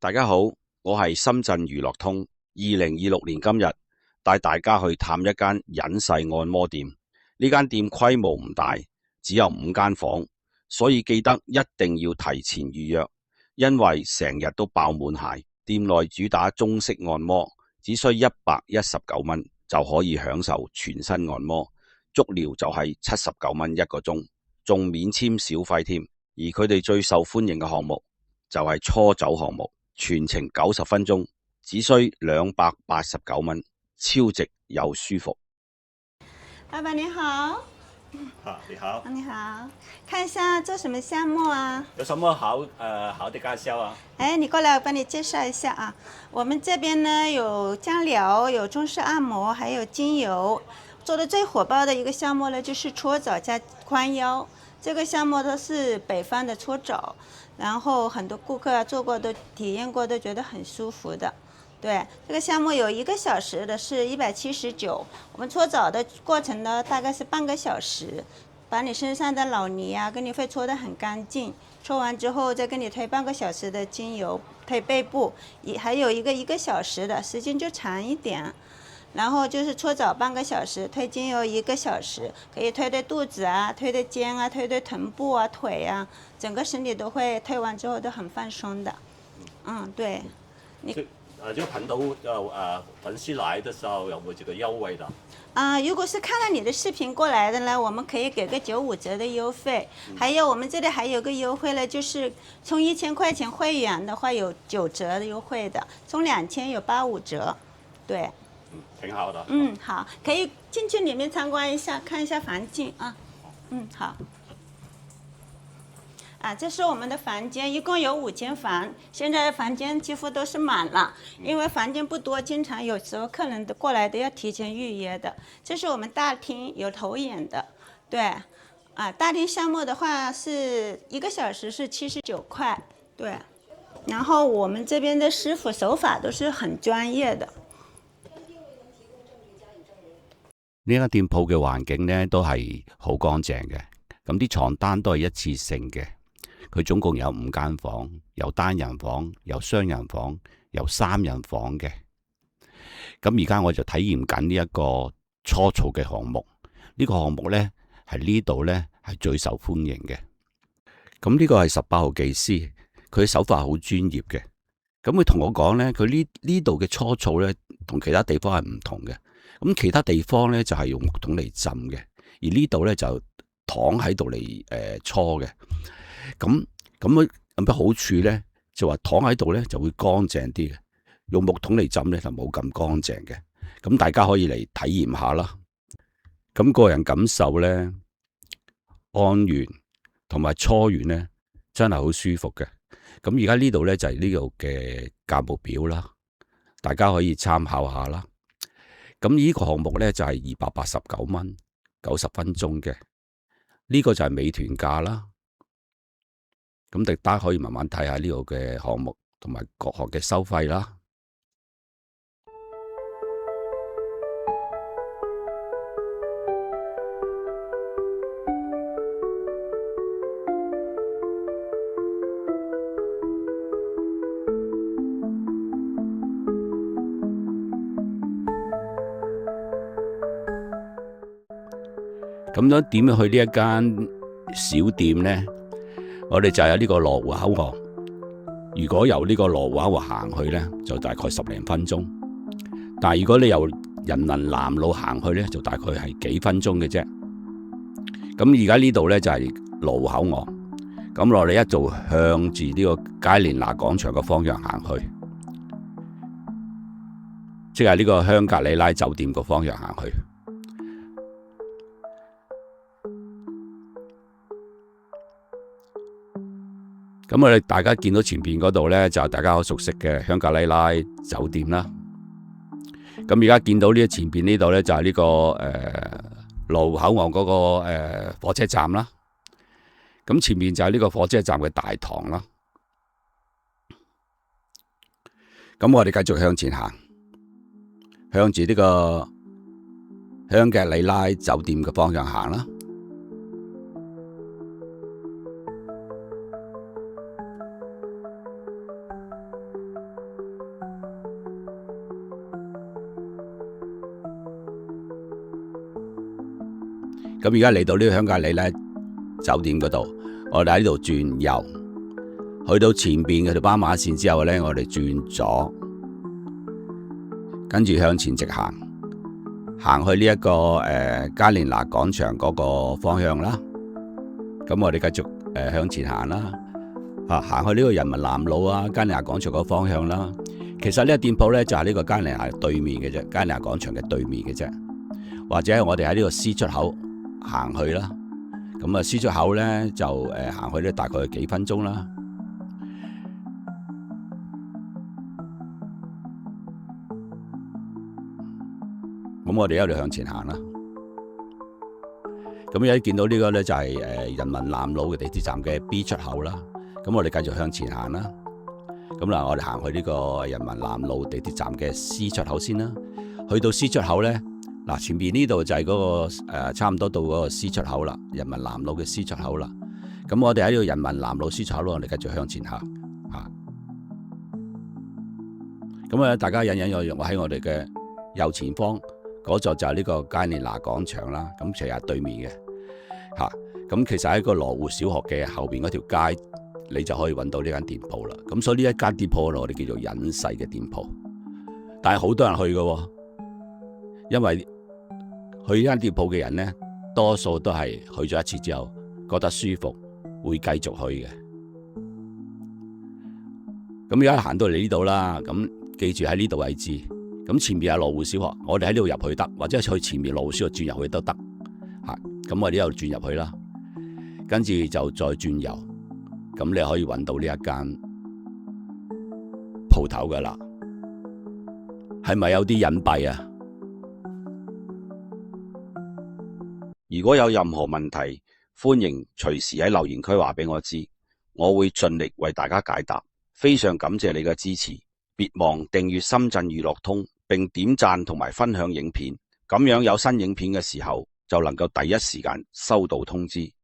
大家好，我係深圳娛樂通2026年今日帶大家去探一間隱世按摩店。呢間店規模唔大，只有5間房，所以記得一定要提前預約，因為成日都爆滿鞋。店內主打中式按摩，只需119蚊就可以享受全身按摩，足療就係79蚊一個鐘，仲免簽小費添。而佢哋最受歡迎嘅項目就係搓走項目。全程90分鐘，只需289蚊，超值又舒服。老闆你好，你好，你好，看一下做什麼項目啊？有什麼好的介紹啊？哎，你過來，我幫你介紹一下啊。我們這邊呢有姜療，有中式按摩，還有精油。做的最火爆的一個項目呢，就是搓澡加寬腰。這個項目都是北方的搓澡，然後很多顧客做過都體驗過，都覺得很舒服的。對，這個項目有1個小時的是179，我們搓澡的過程呢大概是半個小時，把你身上的老泥啊跟你會搓得很乾淨，搓完之後再給你推半個小時的精油，推背部，還有一個小時的時間就長一點。然後就是搓澡半個小時，推精油1個小時，可以推對肚子啊，推對肩啊，推對臀部啊，腿啊，整個身體都會推完之後都很放鬆的。對。這個頻道粉絲來的時候有沒有這個優惠的？如果是看到你的視頻過來的呢，我們可以給個95折的優惠。還有我們這裡還有個優惠呢，就是充1000塊錢會員的話有9折的優惠的，充2000有85折。對。挺好的。好，可以進去裡面參觀一下，看一下環境啊。好。這是我們的房間，一共有5間房，現在房間幾乎都是滿了，因為房間不多，經常有時候客人過來都要提前預約的。這是我們大廳，有投影的，對。大廳項目的話是1個小時是79塊，對。然後我們這邊的師傅手法都是很專業的。呢間店鋪嘅環境呢都係好乾淨嘅，咁啲床單都係一次性嘅。佢總共有5間房，有單人房，有雙人房，有3人房嘅。咁而家我就體驗緊呢一個搓澡嘅項目。呢個項目呢係呢度呢係最受歡迎嘅。咁呢個係18號技師，佢手法好專業嘅。咁佢同我講呢，佢呢度嘅搓澡呢同其他地方係唔同嘅。咁其他地方咧就係用木桶嚟浸嘅，而呢度咧就躺喺度嚟搓嘅。咁有咩好處咧？就話躺喺度咧就會乾淨啲嘅，用木桶嚟浸咧就冇咁乾淨嘅。咁大家可以嚟體驗下啦。咁個人感受咧，按完同埋搓完咧真係好舒服嘅。咁而家呢度咧就係呢度嘅價目表啦，大家可以參考下啦。咁呢個項目咧就係289蚊，90分鐘嘅。呢個就係美團價啦。咁大家可以慢慢睇下呢度嘅項目同埋各項嘅收費啦。咁樣點樣去呢一間小店呢？我哋就喺呢個羅湖口岸。如果由呢個羅湖口岸行去呢，就大概10零分鐘。但係如果你由人民南路行去呢，就大概係幾分鐘嘅啫。咁而家呢度呢，就係羅湖口岸。咁我哋一就向住呢個佳連拿廣場嘅方向行去，即係呢個香格里拉酒店個方向行去。咁我哋大家見到前邊嗰度呢，就係大家好熟悉嘅香格里拉酒店啦。咁而家見到呢前邊呢度呢，就係呢個羅湖口岸嗰個火車站啦。咁前面就係呢個火車站嘅大堂啦。咁我哋繼續向前行，向住呢個香格里拉酒店嘅方向行啦。咁而家嚟到呢個香格里拉酒店嗰度，我哋喺呢度轉右，去到前邊嘅條斑馬線之後呢，我哋轉左，跟住向前直行，行去呢一個加連拿廣場嗰個方向啦。咁我哋繼續向前行啦，行去呢個人民南路啊，加連拿廣場嗰個方向啦。其實呢個店鋪呢，就係呢個加連拿對面嘅啫，加連拿廣場嘅對面嘅啫。或者我哋喺呢個 C 出口行去啦。咁啊 C 出口呢，就行去呢大概幾分鐘啦。咁我哋一路向前行啦。咁而家見到呢個呢，就係人民南路嘅地鐵站嘅 B 出口啦。咁我哋繼續向前行啦。咁嗱，我哋行去呢個人民南路地鐵站嘅 C 出口先啦。去到 C 出口呢，嗱，前面呢度就係嗰個差唔多到嗰個 C 出口啦，人民南路嘅 C 出口啦。咁我哋喺呢個人民南路 C 出口咯，我哋繼續向前行嚇。咁啊，大家隱隱約約喺我哋嘅右前方嗰座就係呢個加連拿廣場啦。咁其實對面嘅嚇。咁其實喺個羅湖小學嘅後邊嗰條街，你就可以揾到呢間店鋪啦。咁所以呢一間店鋪我哋叫做隱世嘅店鋪，但係好多人去嘅，因為去呢間店鋪嘅人呢，多數都係去咗一次之後覺得舒服，會繼續去嘅。咁而家行到嚟呢度啦，咁記住喺呢度位置，咁前面係羅湖小學，我哋喺呢度入去得，或者去前面羅湖小學轉入去都得嚇。咁我哋呢度轉入去啦，跟住就再轉右，咁你可以揾到呢一間鋪頭噶啦。係咪有啲隱蔽啊？如果有任何問題，歡迎隨時喺留言區話俾我知，我會盡力為大家解答。非常感謝你嘅支持，別忘訂閱深圳娛樂通，並點讚同埋分享影片，咁樣有新影片嘅時候就能夠第一時間收到通知。